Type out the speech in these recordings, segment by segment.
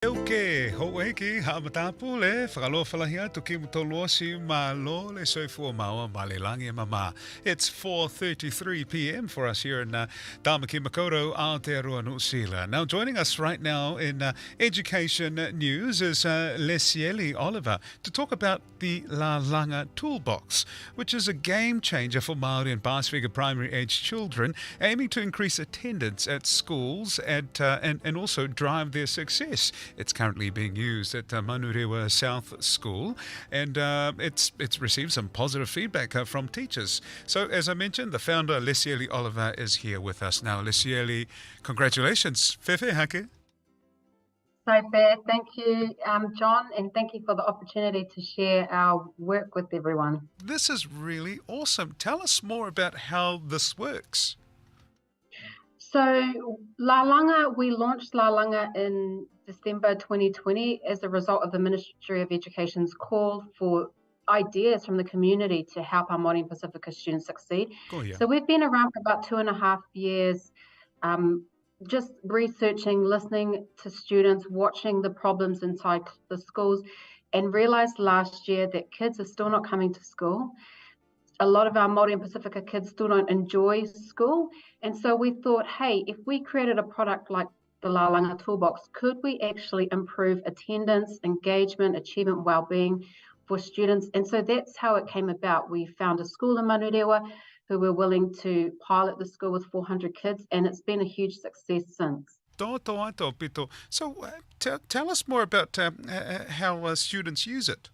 Euke, ho'eki, ha'amatapu le, whakaloa whalahia, tuki mutolosi malo le soifua maua ma le langi mama. It's 4:33 p.m. for us here in Tāmaki Makaurau, Aotearoa, New Zealand. Now joining us right now in education news is Lesieli Oliver to talk about the Lalanga Toolbox, which is a game changer for Māori and Pasifika primary age children, aiming to increase attendance at schools and also drive their success. It's currently being used at Manurewa South School, and it's received some positive feedback from teachers. So, as I mentioned, the founder, Lesieli Oliver, is here with us now. Lesieli, congratulations. Fefe hake. So fair. Thank you, John, and thank you for the opportunity to share our work with everyone. This is really awesome. Tell us more about how this works. So Lalanga, we launched Lalanga in December 2020 as a result of the Ministry of Education's call for ideas from the community to help our Māori and Pasifika students succeed. Oh, yeah. So we've been around for about 2.5 years, just researching, listening to students, watching the problems inside the schools, and realized last year that kids are still not coming to school. A lot of our Māori and Pasifika kids still don't enjoy school. And so we thought, hey, if we created a product like the Lalanga Toolbox, could we actually improve attendance, engagement, achievement, well-being for students? And so that's how it came about. We found a school in Manurewa who were willing to pilot the school with 400 kids, and it's been a huge success since. So tell us more about how students use it.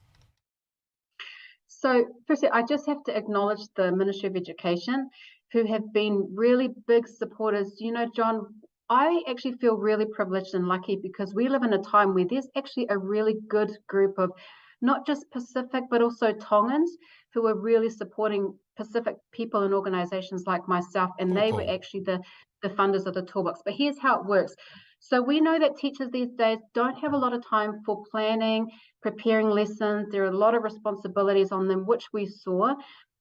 So firstly, I just have to acknowledge the Ministry of Education, who have been really big supporters. You know, John, I actually feel really privileged and lucky because we live in a time where there's actually a really good group of not just Pacific, but also Tongans who are really supporting Pacific people and organizations like myself. And they were actually the funders of the Toolbox. But here's how it works. So we know that teachers these days don't have a lot of time for planning, preparing lessons. There are a lot of responsibilities on them, which we saw.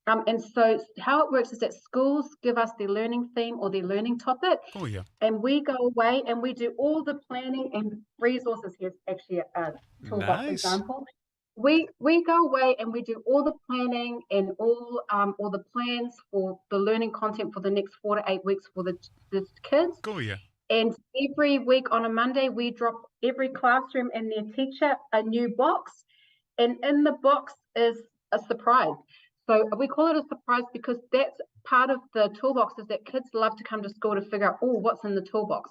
And so how it works is that schools give us their learning theme or their learning topic. Oh, yeah. And we go away and we do all the planning and resources. Here's actually a toolbox example. We go away and we do all the planning and all the plans for the learning content for the next 4 to 8 weeks for the kids. Oh, yeah. And every week on a Monday, we drop every classroom and their teacher a new box. And in the box is a surprise. So we call it a surprise because that's part of the toolbox, is that kids love to come to school to figure out, what's in the toolbox.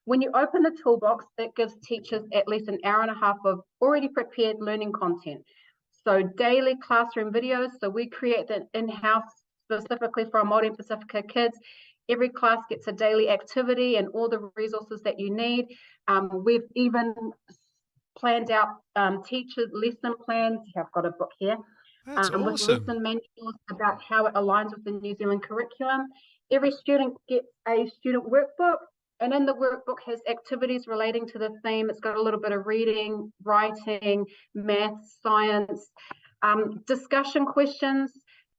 When you open the toolbox, it gives teachers at least an hour and a half of already prepared learning content. So daily classroom videos. So we create that in-house specifically for our Māori and Pasifika kids. Every class gets a daily activity and all the resources that you need. We've even planned out teacher lesson plans. I've got a book here. That's awesome. With lesson manuals about how it aligns with the New Zealand curriculum. Every student gets a student workbook, and in the workbook has activities relating to the theme. It's got a little bit of reading, writing, maths, science, discussion questions,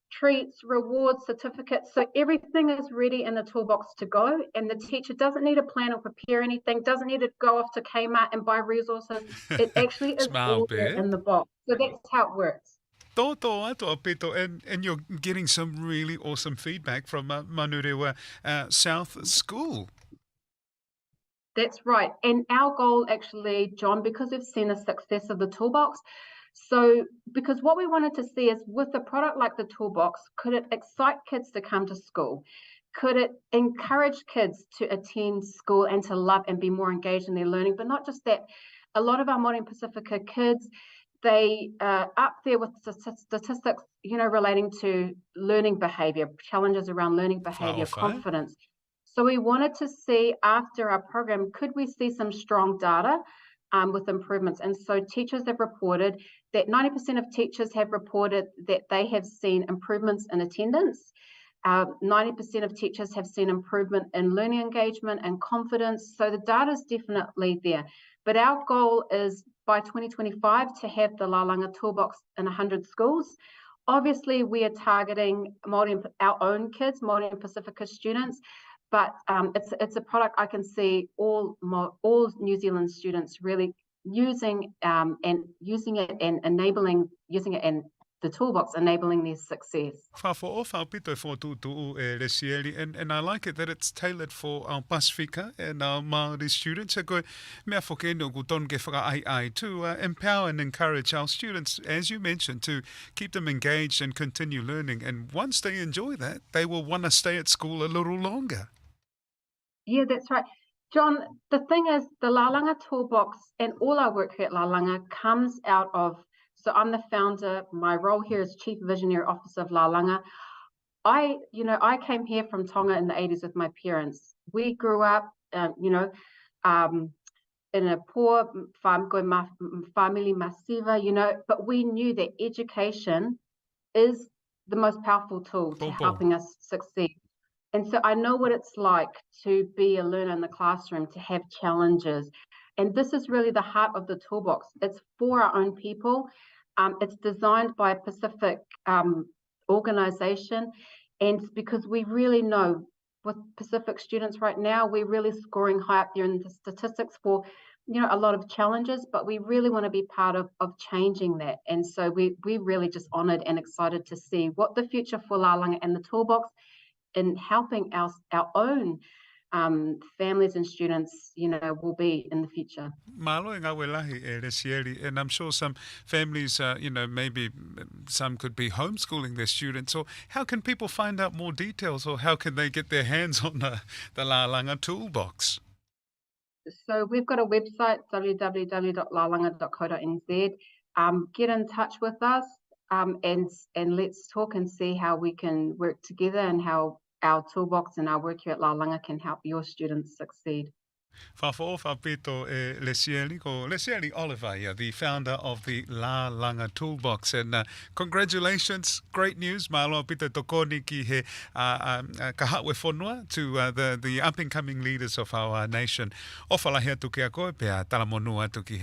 treats, rewards, certificates. So everything is ready in the toolbox to go, and the teacher doesn't need to plan or prepare anything, doesn't need to go off to Kmart and buy resources. It actually is all there in the box. So that's how it works. And you're getting some really awesome feedback from Manurewa South School. That's right. And our goal actually, John, because we've seen the success of the Toolbox, so because what we wanted to see is with a product like the Toolbox, could it excite kids to come to school? Could it encourage kids to attend school and to love and be more engaged in their learning? But not just that, a lot of our Māori and Pasifika kids, they are up there with statistics, relating to learning behavior, challenges around learning behavior, confidence. So we wanted to see after our program, could we see some strong data with improvements? And so teachers have reported that 90% of teachers have reported that they have seen improvements in attendance. 90% of teachers have seen improvement in learning engagement and confidence. So the data is definitely there. But our goal is by 2025 to have the Lalanga Toolbox in 100 schools. Obviously, we are targeting our own kids, Māori and Pasifika students, but it's a product I can see all New Zealand students really using it and enabling using it and the toolbox enabling their success. Whawha o whawpito for tu Lesieli, and I like it that it's tailored for our Pasifika and our Māori students. So koe mea whakeno ku ton ke whaka to empower and encourage our students, as you mentioned, to keep them engaged and continue learning. And once they enjoy that, they will want to stay at school a little longer. Yeah, that's right. John, the thing is, the Lalanga Toolbox and all our work here at Lalanga comes out of, so I'm the founder, my role here is Chief Visionary Officer of Lalanga. I came here from Tonga in the 80s with my parents. We grew up, in a poor family masiva, but we knew that education is the most powerful tool to helping us succeed. And so I know what it's like to be a learner in the classroom, to have challenges. And this is really the heart of the toolbox. It's for our own people. It's designed by a Pacific organization. And because we really know with Pacific students right now, we're really scoring high up there in the statistics for, a lot of challenges, but we really want to be part of changing that. And so we're really just honored and excited to see what the future for Lalanga and the toolbox in helping our own families and students, will be in the future. Malo ngā welahi Lesieli, and I'm sure some families, maybe some could be homeschooling their students. Or how can people find out more details, or how can they get their hands on the Lalanga Toolbox? So we've got a website, www.lalanga.co.nz. Get in touch with us and let's talk and see how we can work together and how our toolbox and our work here at Lalanga can help your students succeed. Whawhapito Lesieli Oliver, the founder of the Lalanga Toolbox. And congratulations, great news. Malo pita tokoni ki he kahawe whanua to the up-and-coming leaders of our nation. Ofalahia tuki a koe pea talamonua tuki he